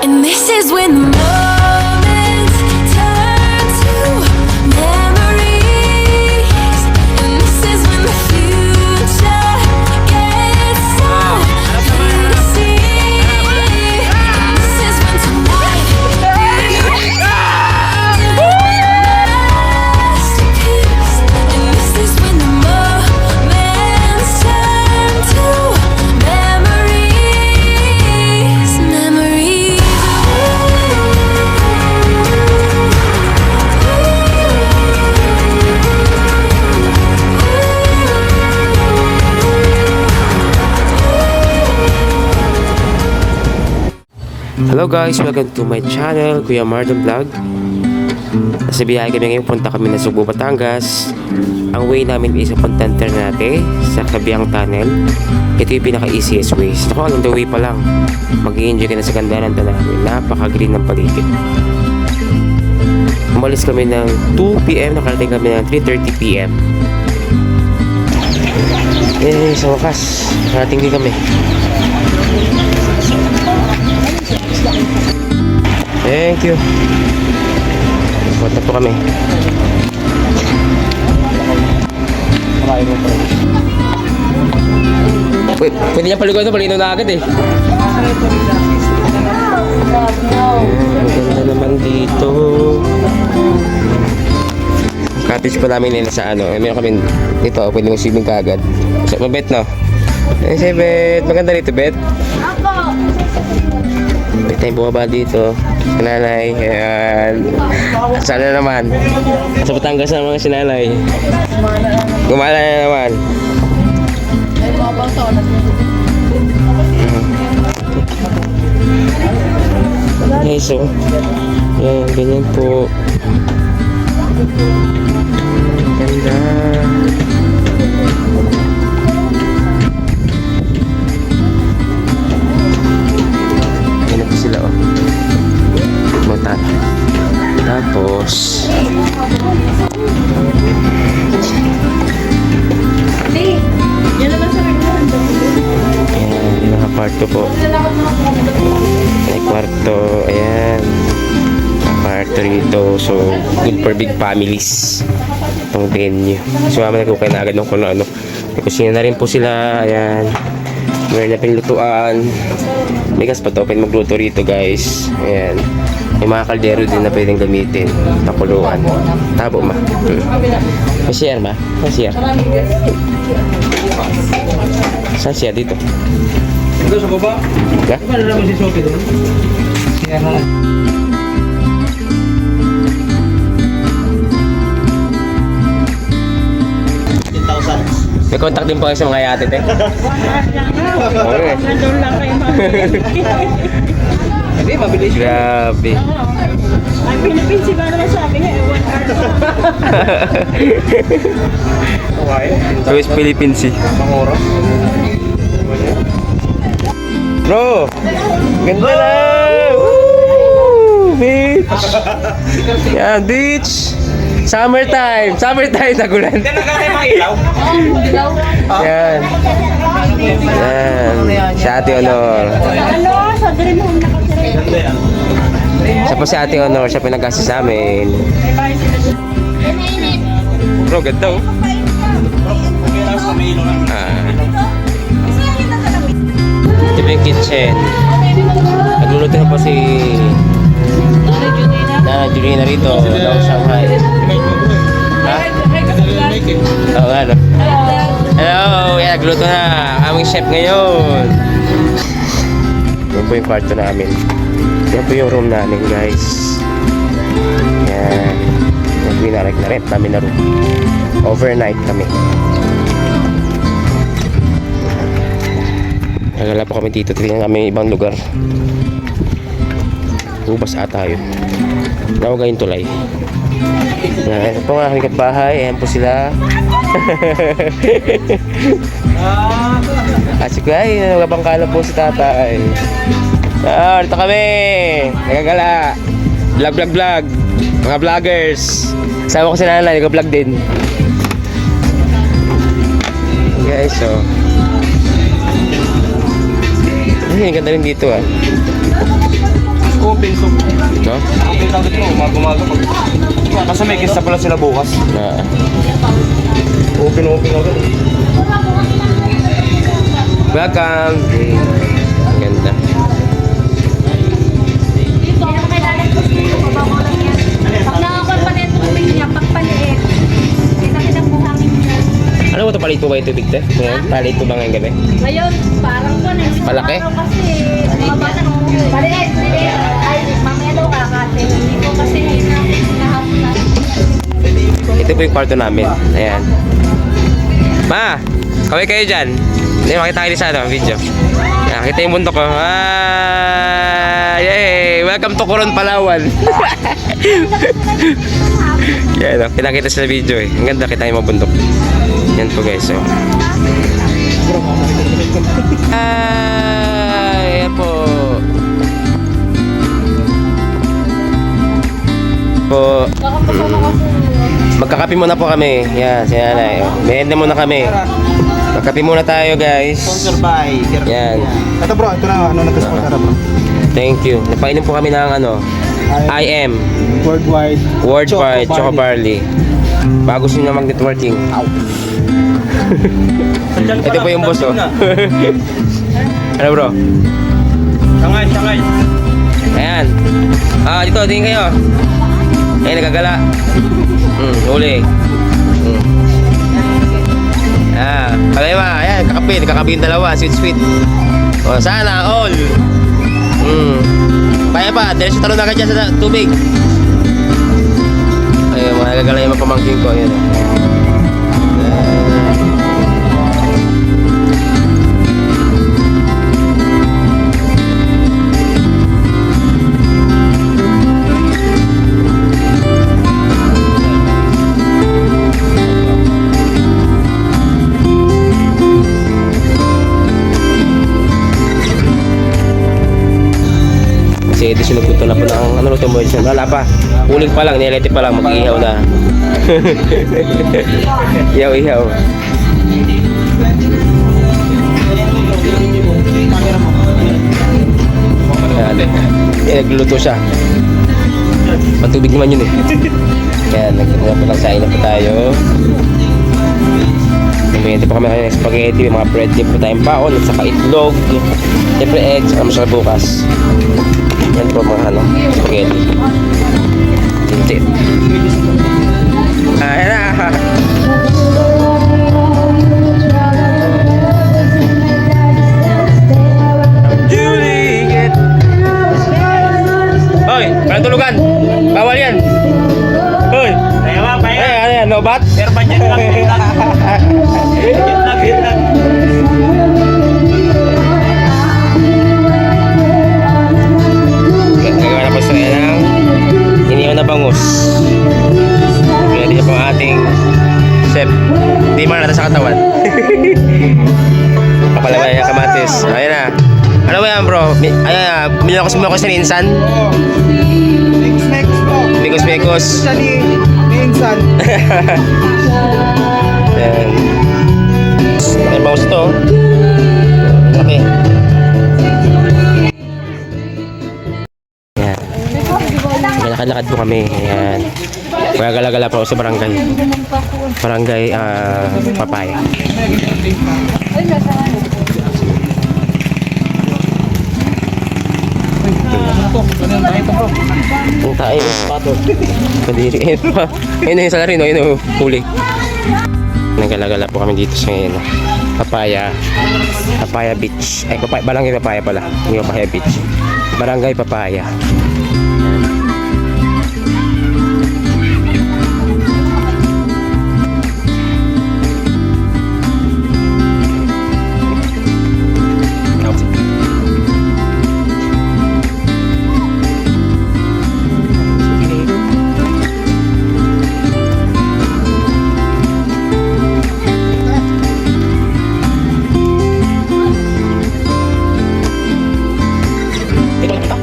And this is when the moments turn to memories. And this is when the future gets so clear to see. And this is when tonight becomes a masterpiece. And this is when the moments turn to memories. Memories. Hello guys, welcome to my channel, Kuya Mardon Vlog. Nasa biyahe kami ngayon, punta kami na Subo, Batangas. Ang way namin is papuntang Ternate sa Kabiang Tunnel. Ito yung pinaka-easiest way. Ako, along the way pa lang, mag-i-enjoy ka na sa ganda ng tanawin. Napaka-green ng paligid. Umalis kami ng 2 PM, nakarating kami ng 3:30 PM. Sa wakas, nakarating din kami. Thank you. Punta po kami. Pwede niya paliguan ito, palino na agad eh. Ang ganda naman dito. Cottage pa namin sa ano. Meron kami dito, pwede mong swimming ka agad. So, mabet no? Si Bet. Maganda dito, Bet. May tayong bumaba dito. Sinanay. Ayan. At sana naman. Sa Batangas na mga sinanay. Gumala na naman. Okay, so yan, ganyan po. Ganda. Ganyan po sila, oh. Montan. Tapos ayan, yung mga kwarto po. May kwarto, ayan. Kwarto rito. So, good for big families. Itong venue. So, mama nagkukay na agad ng kung ano. May kusina na rin po sila. Ayan. Meron na pinlutuan. May gas pa to. Pwede magluto rito, guys. Ayan. May mga kaldero din na pwedeng gamitin. Nakuluan. Tabo, ma. May share, ma. May share. Saan siya? Dito. Ito sa baba. Ha? Paano naman si Sophie doon? Siya na. May contact din po kayo sa mga yate, te. Okay. Nandun lang kayo Hindi, mabilis. Grabe. Ang Philippines, iba naman sabi niya, 1 hour Okay. So, is Philippines eh. Mga oras. Bro! Ganda na! Woo! Beach! Yan, beach! Summertime! Summertime, nagulan. Hindi na kaya mga ilaw. Yan. Yan. Si Ate Honor. Ano? Sa Dream Home nakasira. Siya po si Ate Honor. Siya pinag-assist sa amin. Bro, ganda oh. Ito po yung kitchen. Nagluluto na po si Nana Julina rito. Daw Shanghai. Ha? Oo nga no. Hello! Yan, nagluto na. Aming chef ngayon. Yan po yung kwarto namin. Yan po yung room namin, guys. Yan. Yan po yung na-rent namin na room. Overnight kami. Nagala po kami dito. Tingnan kami ibang lugar. Ubas ata yun. Nawagayin tulay. Yan. Ito po ang aking kapbahay. Ayan po sila. Asik ko ay nagabangkala po si tatay. Dito kami. Nagagala. Vlog. Mga vloggers. Sama ko si nanay. Nag-vlog din. Guys, so. Ay, ganda rin dito ah. target mo, umaga-umaga mag... Kasi may kista pala sila bukas. Open agad. Welcome. Ganda. Dito, kailangan ko dito, mababaw lang yan. Pag nakakon pa na yung tubig niya, pagpaliit. Kita po hangin niya. Ano mo ito? Palit mo ba yung tubig te? Ngayon? Palit mo ba ngayong gabi? Ngayon, parang po na. Malaki? Kasi, mabata nung maliit. Ay, mamaya daw kakasin. Hindi ko kasi hinahapon na. Ito po yung kwarto namin. Ayan. Ma! Kaway kayo dyan. Hindi, makita kayo sa video. Ayan, kita yung bundok ko. Yay! Welcome to Coron, Palawan. Yan, pinakita sa video eh. Ang ganda, kita yung mga bundok. Yan po guys. So. Ayan po. Magkakape muna po kami. Yan, si nanay. Mehenda muna kami. Magkape muna tayo guys. Sponsor by Yan. Ito bro, ito na nag-sponsor bro. Thank you. Napainom po kami ng I am Worldwide Choco Barley. Bago siya na mag-networking. Ito po yung boss oh. Ano bro? Sangay. Ayan. Dito, tingin kayo. Ayan, nagagala. Huli. Kalema, ayan, kakape yung dalawa, sweet. O, sana, all. Kaya pa, dahil sa talon agad dyan sa tubig. Ayun, mga nagagala yung mga pamangkin ko, ayan. Kasi ito sinupunto na po ng luto mo yun. Wala pa. Uling pa lang, nilete pa lang, mag-ihaw na. Ihaw. Nagluluto siya. Pantubig naman yun eh. Kaya nagsasain na po tayo. Nagmiyente po kami ng spaghetti, may mga bread din po tayong baon at saka itlog. Siyempre eggs, ang masarap bukas. Yan po mga spaghetti. Tintit. Ayan na. Juliet. Hoy, parang tulugan. Bawal yan. Hoy. Ano yan, lobat? Pero pa dyan lang. Gagawa na po sa ng inihaw na bangus. Kaya din po ang ating chef. Di man natin sa katawan. Papalaway ang kamatis. Ayan na. Ano ba yan bro? Ayan, minakos mo ako sa ninsan. Next bro. Mekos. Siya ni Insan. Ayan. Ayan bangus ito. Okay. Ayan. Lakad-lakad po kami. Ayan. Kaya gala-gala po sa barangay. Barangay Papaya. Ang tayo. Kadiri. Ayun na yung salary, no? Ayun na yung huli. Nagala-gala po kami dito sa ngayon. Papaya Beach. Ay, Barangay Papaya pala. Hindi Papaya Beach. Barangay Papaya.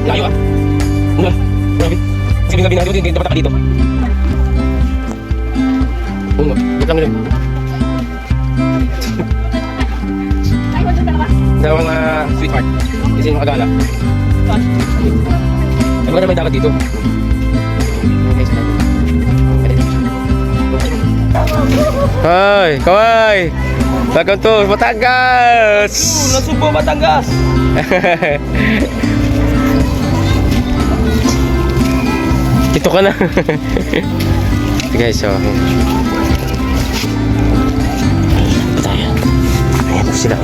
Layo ah. Grabe. Kasi gabi na dito, dapat dito. Wait lang rin. Dalawang sweetheart. Kasi yung agala. Ay, maganda may dagat dito. Hi, kaway. Welcome to Batangas. Nasubo Batangas! Dito ka na. Guys, so tayo. Ayan na sila.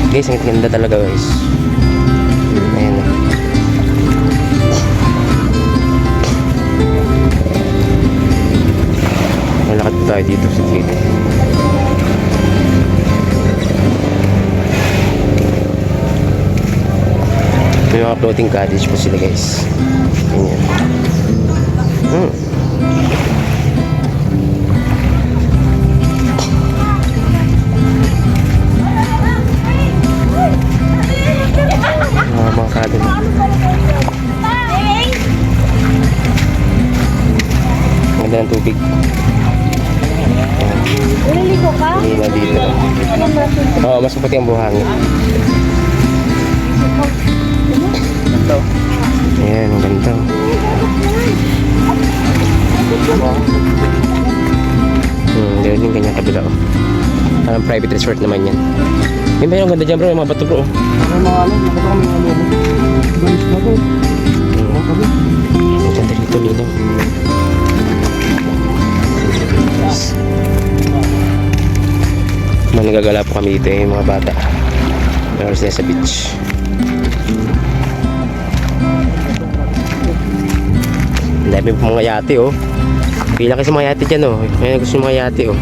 Guys, ang ganda talaga guys. Ayan na. Malakad tayo dito sa gilid. May mga floating cottage po sila guys. Ayan. Mga cabin. Ang ganda ng tubig. Uliligo ka? Hindi na dito. Oo, mas maputi ang buhangin. Ayan, ang ganda. Ganoon yung ganyan kabila. Oh. Parang private resort naman yan. Yung ba yung ganda dyan bro, yung mga bato bro. Ang mga ano, nakita kami ano. Balis na to. Ang ganda rito, linaw. Managagala po kami dito yung mga bata. Meron sila sa beach. Ang dami po mga yate oh. Pila kayo sa mga yate dyan oh. Ngayon gusto yung mga yate oh.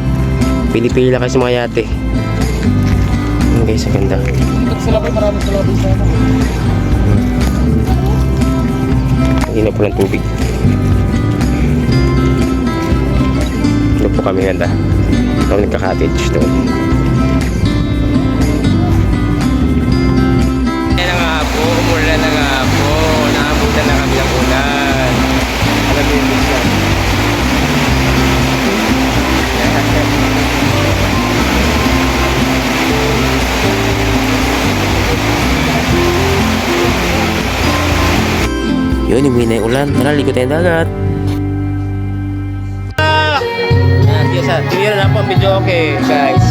Pili-pila kayo sa mga yate. Ayan guys, ang ganda. Sila pa marami sila din sa ano. Hindi na po ng tubig. Doon po kami ganda. Kami nagka-cottage doon. Ayan na nga po, umulan na nga po. Nakabutan na kami ng ulan. Alam mo yung yan. Yun, umuwi na yung ulan. Tara, ligo tayong dagat. Ayan, Jessa. Tumira na po ang video okay, guys.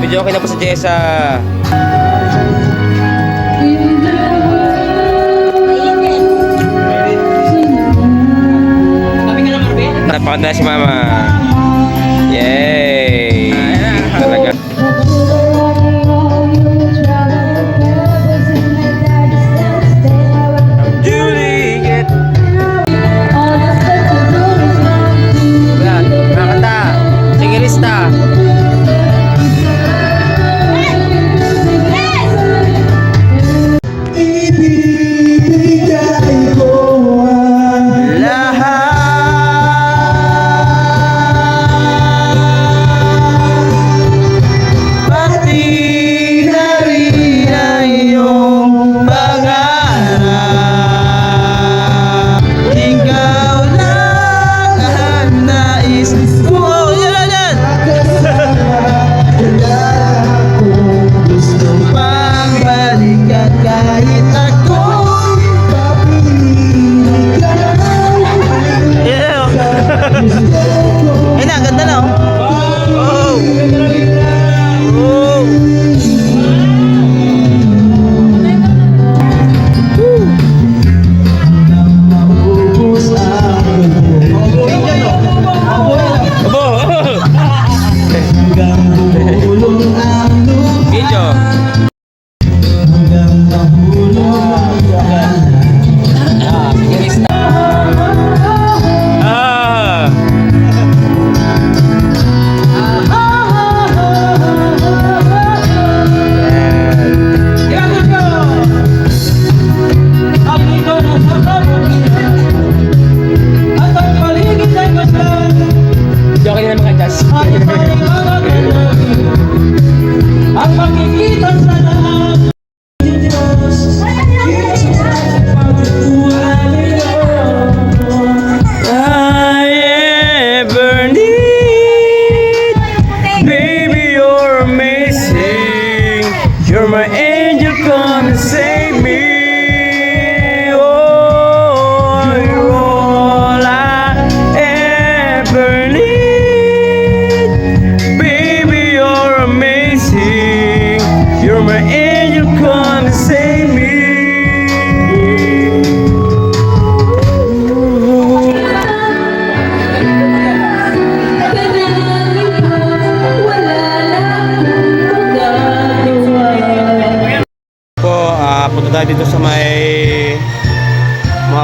Video okay na po sa Jessa. Napakanda si Mama. Yay! Talaga. Juliet! Yan, nakakanta. Singirista. Lahat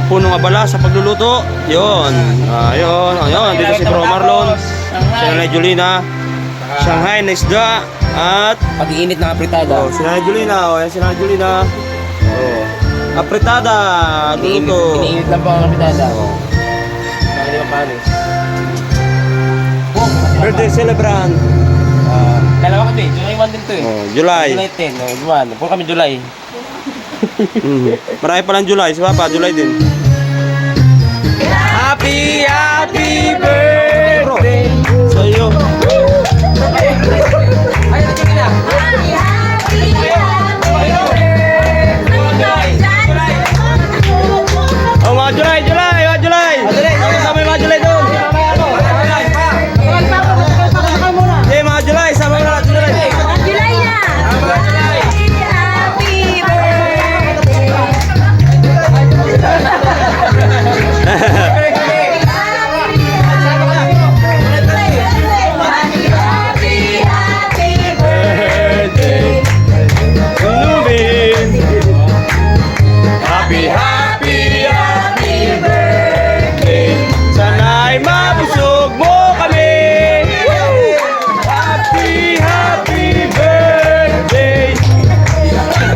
punong abala sa pagluluto. Yun. Ayun. Dito si Bro Marlon. Si Nanay Julina. Shanghai na isda. At Pag-iinit ng apritada. si Nanay Julina. Ayan si Nanay Julina. Apritada. Luto. Iniinit lang po ang apritada. Hindi pa panis. Birthday celebrant. Dalawa kami, July 1 din to eh. July. July 10, July. Puro kami July. Marami palang July. Si Papa, July din. Happy birthday sa'yo. Oh, mga July. Sama yung mga July doon. Eh, mga July. Sama mo na July. July na! Happy birthday! Happy birthday! Inumin. Happy birthday. Sana'y mabusog mo kami. Happy birthday.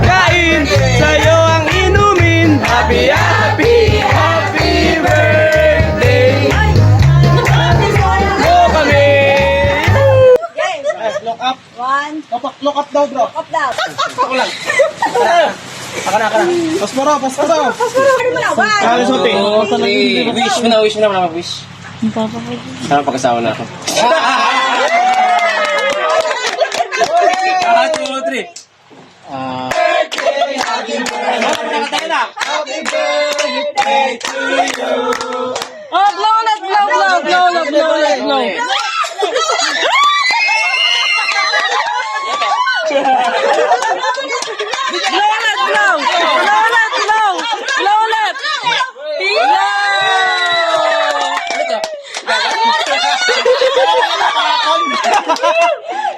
Kain sa'yo ang inumin. Happy birthday. Mo kami. Lock up daw, bro. Lock up daw. Pasporo. Kali sote. Wish mo na mag-wish. Sana pag-asawa na ako. 1, 2, 3.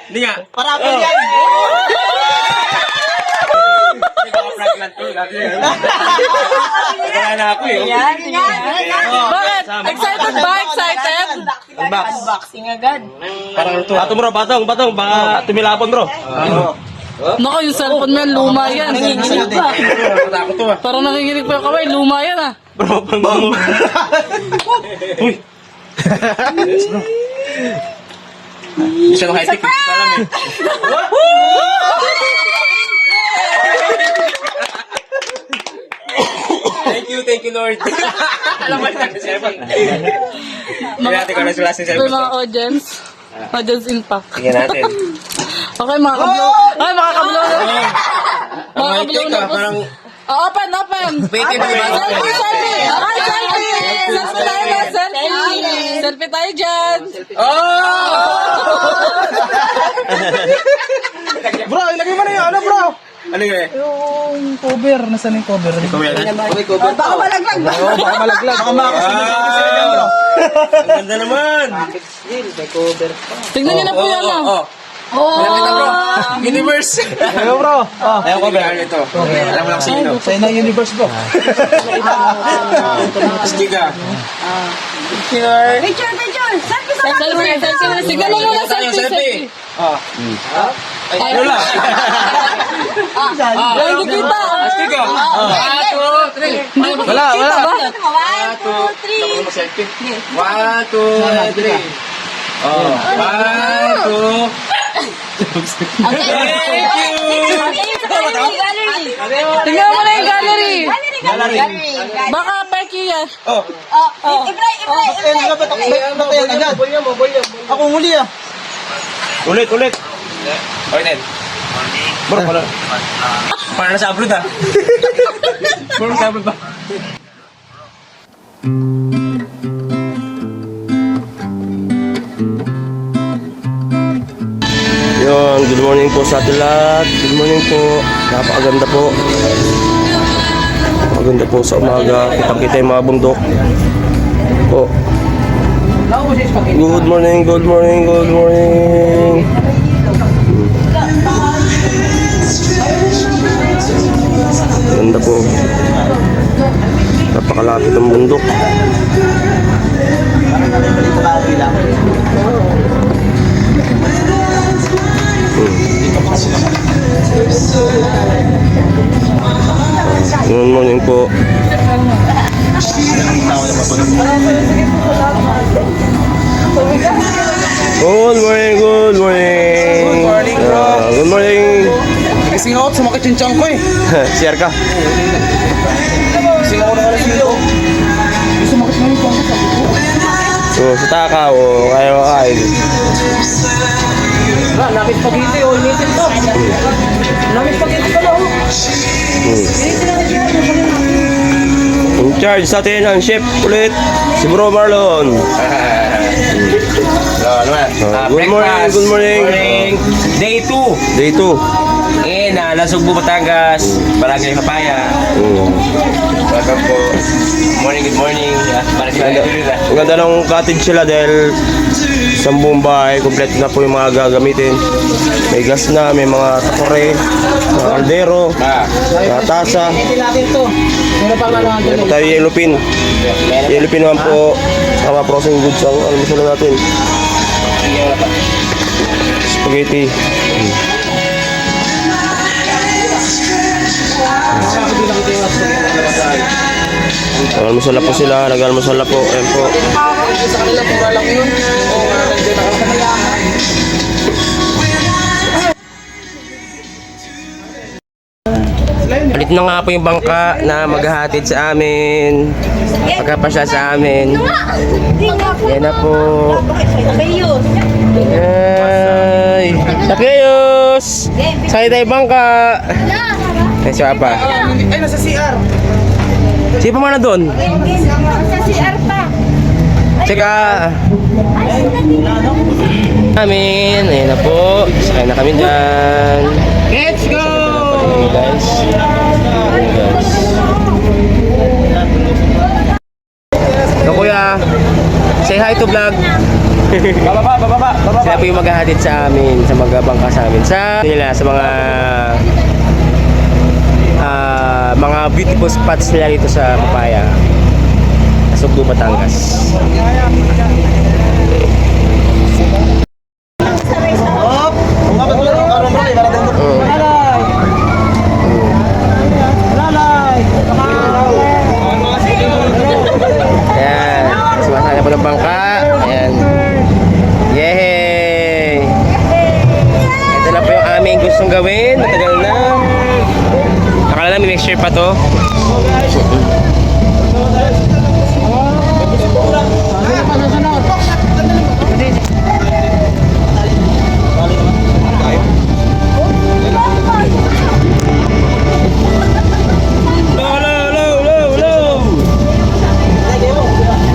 Hindi nga. Para ako yan. Kaya na ako eh. Bakit? Excited ba? Excited? Unboxing agad. Parang luto. Batong, baka tumilapon bro. Naku, yung cellphone mo yan, luma yan. Nanginginig pa. Takot to ah. Parang nanginginig pa yung kamay, luma yan ah. Bro, pang mo. Uy. Hindi siya high-tech. Alam eh. Thank you Lord. Alam mo na kasi cellphone. Kaya natin kung nasulas yung Ito cellphone. mga audience impact. Tingnan natin. Okay, mga kablo. Ay, mga kablo. Mga Ang kablo high-tech na ah, po. parang Open. Wait, Selfie. Okay, selfie. Selfie tayo dyan. Bro, ilagay mo na yun. Ano bro? ano yun eh? Yung cover, nasaan yung cover? Ikaw yan. Baka malaglag. Baka malaglag. Baka Ang ganda naman. Tingnan niyo na po yan ah. Nakita bro. Universe. Ayo bro. Ayaw ko ba? Ito. Alam mo lang sino. Sa'yo na universe bro. Stiga. Picture! Selfie! Tignan mo muna selfie. Ay, wala. Ay, hindi kita. Stiga. 1, 2, 3. Wala. One, two, three. Ako mag-selfie. 1, 2, 3. Oh. 1, 2. Thank you. Gallery! Tingnan mo na yung gallery. Gallery! Baka peki yan. Ibray! Ba't yan agad? Ako muli ah. Ulit. Okay, Ned. Bro, pala. Parang nasa upload ah. Parang nasa upload ba? Yun, good morning po sa ating lahat. Good morning po. Napakaganda po. Napakaganda po sa umaga. Kitang-kita yung mga bundok. Po. Good morning. Ganda po. Napakalapit ng bundok. Good morning po. Good morning, good morning. Good morning, bro. Good morning. Gising ako, sumakit yung tiyan ko eh. Share ka. Gising ako ng alas dito. Sumakit na yung tiyan ko. So, sa takaw, kayo kain. Wala, napit pag-ibig oh, initin to. Napit pag-ibig ka lang. In charge sa atin ang chef ulit, si Bro Marlon. Good morning, good morning. Day 2. Day 2. Nasugbo Batangas, Barangay Papaya. Welcome po. Good morning. Ang ganda ng cottage sila dahil sa buong bahay, kompleto na po yung mga gagamitin. May gas na, may mga takore, mga kaldero, mga tasa. Initin natin to. Meron pang ano Meron po tayo yellow pin. Yellow pin naman po, mga processing goods ang almusal natin. Spaghetti. Nag-almusal na po sila, nag-almusal na po. Ayan po. sa kanila, pura lang yun. O, nandiyan ako sa kailangan. Palit na nga po yung bangka na maghahatid sa amin. Pagkapasya sa amin. Yan na po. Ay! Sakayos! Sakay tayo bangka! Ay, siya pa. Ay, nasa CR. Sino pa mana doon? Sa CR pa. Tsaka amin. Ayan na po. Sakay na kami dyan. Let's go! Ayan, guys. Ayan, guys. So, kuya, say hi to vlog. Bababa. Sila po yung maghahatid sa amin, sa magbabangka sa amin. Sa mga beautiful spots nila dito sa Papaya. Sa Sugbo, Batangas. Ayan, sumasaya po ng bangka. Ayan. Yay! Ito na po yung aming gustong gawin. Matagal na. Akala na may mixture pa to.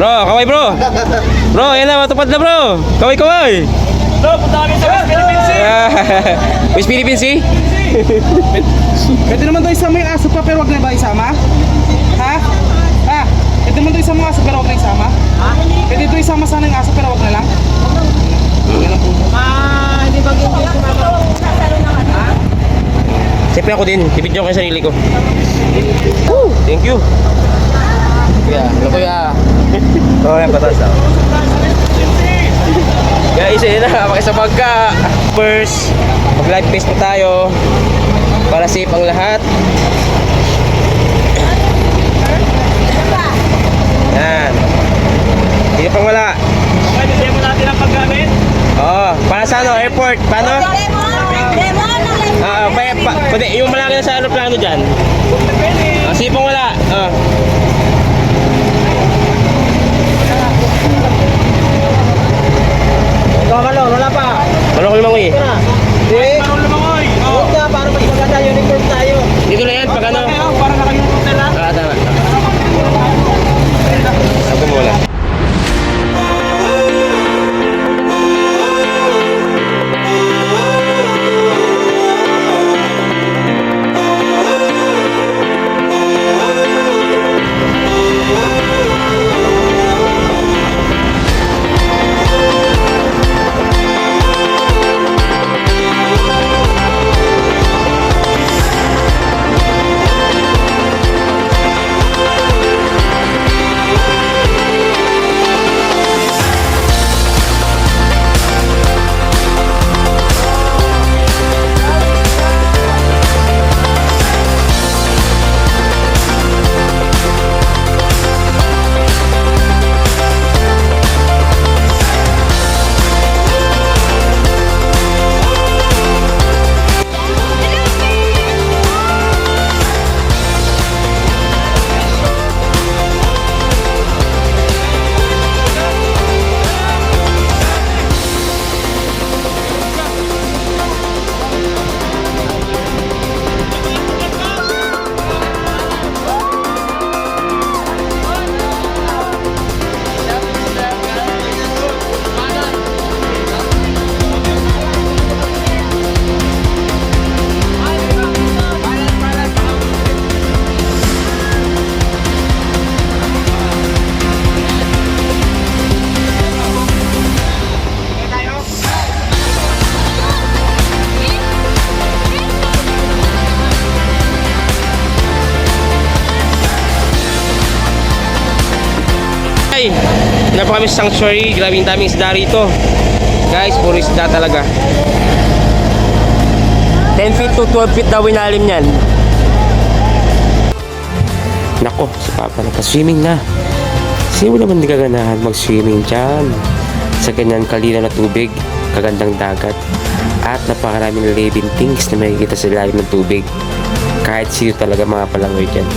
Bro, kaway bro. Bro, yan na, matupad na bro. Kaway. Bro, punta kami sa West Philippines eh. West Philippines Sea? Pwede naman daw isama yung aso pa pero wag na ba isama? Ha? Ha? Pwede naman daw isama yung aso pero wag na isama? Ha? Pwede daw isama sana yung aso pero wag na lang? Hindi ba ganyan sumama? Siyempre ako din, ibidyo ko yung sarili ko. Thank you. Kuya, hello kuya. Oh, yan patas daw. Guys, yun na, makisabag ka. First, mag-live face po tayo para safe ang lahat. Yan. Hindi pang wala. Okay, bigyan mo natin ang paggamit. Oo, para sa ano, airport. Paano? Pwede, yung malaki na sa aeroplano dyan. Safe ang wala. Kamalon, wala pa. Ano ko limang eh? Hindi. Parang lumangoy. Huwag na, para mas maganda uniform tayo. Dito na yan, pag ano. Para naka-uniform na lang. Tama. Ako muna. Ay, na po kami sa sanctuary. Grabe yung daming isda rito. Guys, puro isda talaga. 10 feet to 12 feet daw inalim niyan. Nako, si Papa nagpa-swimming na. Sino naman di kaganahan mag-swimming dyan? Sa ganyan kalina na tubig, kagandang dagat, at napakaraming living things na makikita sa ilalim ng tubig. Kahit sino talaga mga palangoy dyan.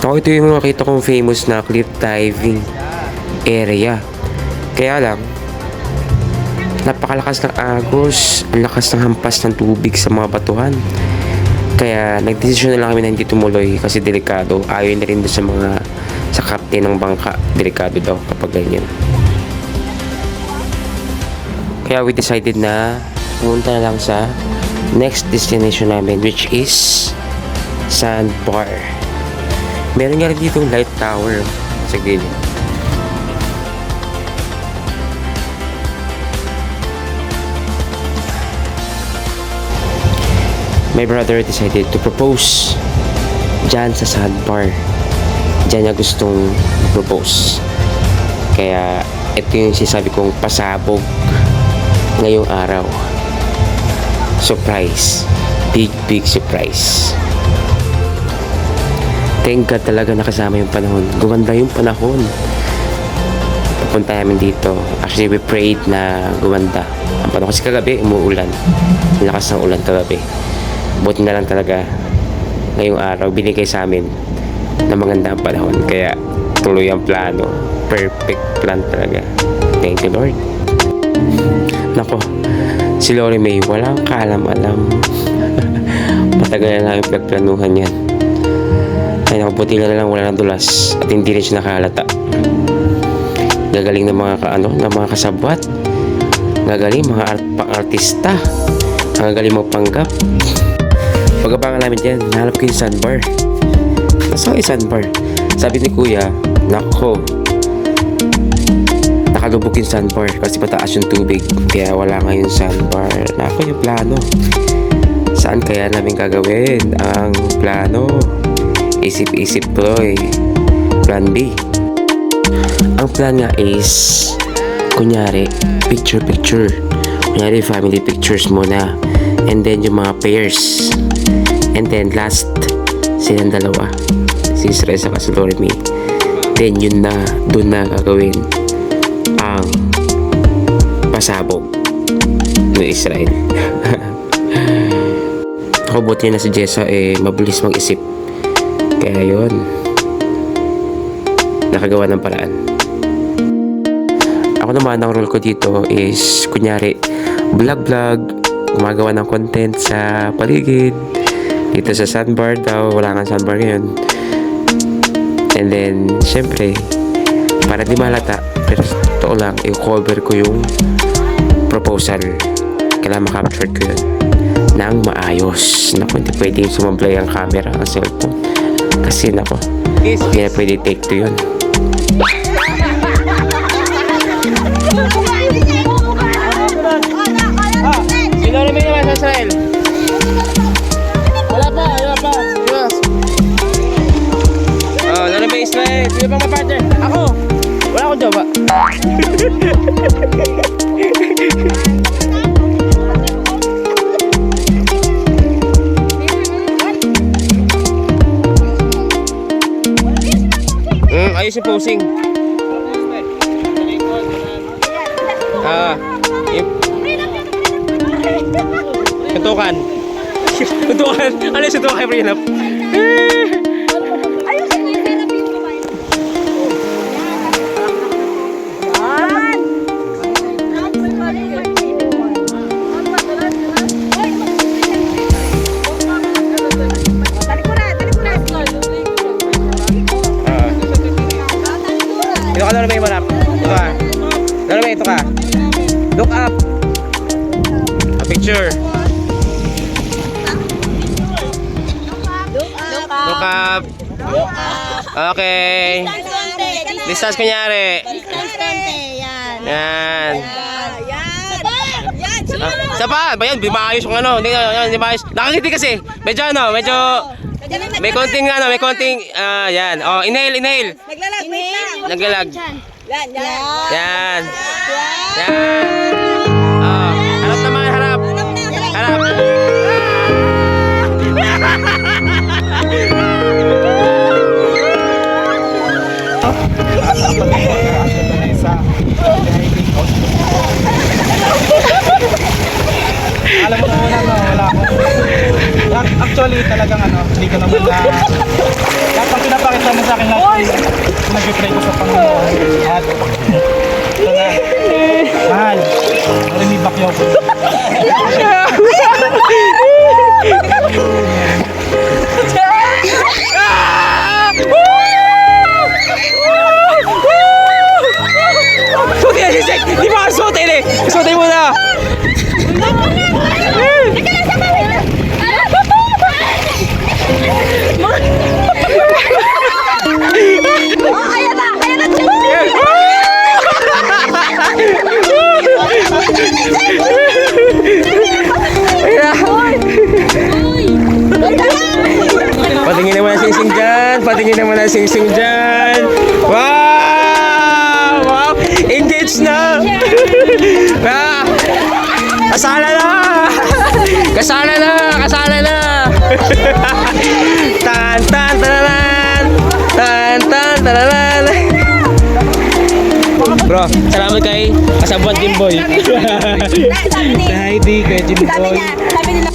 Ako, ito yung makita kong famous na cliff diving area. Kaya lang, napakalakas ng agos, ang lakas ng hampas ng tubig sa mga batuhan. Kaya nagdesisyon na lang kami na hindi tumuloy kasi delikado. Ayaw na rin doon sa captain ng bangka. Delikado daw kapag ganyan. Kaya we decided na pumunta na lang sa next destination namin, which is Sandbar. Meron nga rin dito light tower sa gilid. My brother decided to propose dyan sa Sandbar. Dyan niya gustong propose. Kaya ito yung sinasabi kong pasabog ngayong araw. Surprise. Big surprise. Thank God talaga nakasama yung panahon. Gumanda yung panahon. Pupunta namin dito. Actually, we prayed na gumanda ang panahon. Kasi kagabi, umuulan. Lakas ng ulan kagabi. Buti na lang talaga ngayong araw, binigay sa amin na maganda ang panahon. Kaya tuloy ang plano. Perfect plan talaga. Thank you, Lord. Nako, si Lori May, walang kaalam-alam. Matagal na namin pinagplanuhan yan. Ay nakabuti na lang wala ng dulas at hindi rin siya nakahalata. Gagaling ng mga kasabwat. Gagaling mga pang-artista. Gagaling magpanggap. Pag-abangan namin dyan, nahanap ko yung Sandbar. Nasaan yung Sandbar? Sabi ni Kuya, nako, nakalubog yung Sandbar kasi mataas yung tubig. Kaya wala nga yung Sandbar. Nako yung plano. Saan kaya namin gagawin ang plano? Isip-isip tuloy. Plan B. Ang plan nga is kunyari picture. Kunyari family pictures muna. And then yung mga pairs. And then last silang dalawa. Si Israel saka si Lori May. Then yun na, dun na gagawin ang pasabog ng Israel. Ako buti na si Jessa mabilis mag-isip. Kaya yun, nakagawa ng paraan. Ako naman, ang role ko dito is kunyari vlog, gumagawa ng content sa paligid dito sa Sandbar daw. Wala kang Sandbar ngayon. And then syempre, para di malata, pero totoo lang, i-cover ko yung proposal. Kailangan makapture ko yun nang maayos. Naku, hindi pwedeng sumablay ang camera, ang cellphone. Kasi nako, hindi na pwede take to yun. Israel? Wala pa. Yes. Oh, ano ba Israel? Sino pang ma-partner? Ako. Wala akong jowa. Ayos yung posing. Tuntukan. Tuntukan. Ano yung tuntukan, Prinap? Ayusin mo yung therapy mo ba? Ito ka, Lolo May, manap. Ito ka. Lolo May, ito ka. Look up. A picture. Look up. Okay. Distance kunyari. Yan. Isa pa. Ba yan? Di maayos yung ano. Hindi maayos. Nakangiti kasi. Medyo ano. Medyo. May konting ano. May konting. Yan. Oh, inhale. Naglalag, wait lang. Naglalag. Yan. Yan. Yan. Oh. Harap naman. Harap. Harap. Alam mo na wala ako. Actually, talagang ano, hindi ko naman na... Lahat ang pinapakita mo sa akin lahat, nag-pray ko sa Panginoon. At, ito na. Mahal, narinig bakyaw ko. Suti na si Sek! Di ba suti eh! Suti mo na! Patingin naman ang sing-sing dyan! Patingin naman ang sing-sing dyan! Wow! Wow! Engaged na! Ah! Kasala na! Kasala na! Kasala na! Tan tan tararan! Tan tan tararan! Bro, salamat kay kasabuan Jimboy. Sa Heidi, kay Jimboy. Sabi nila,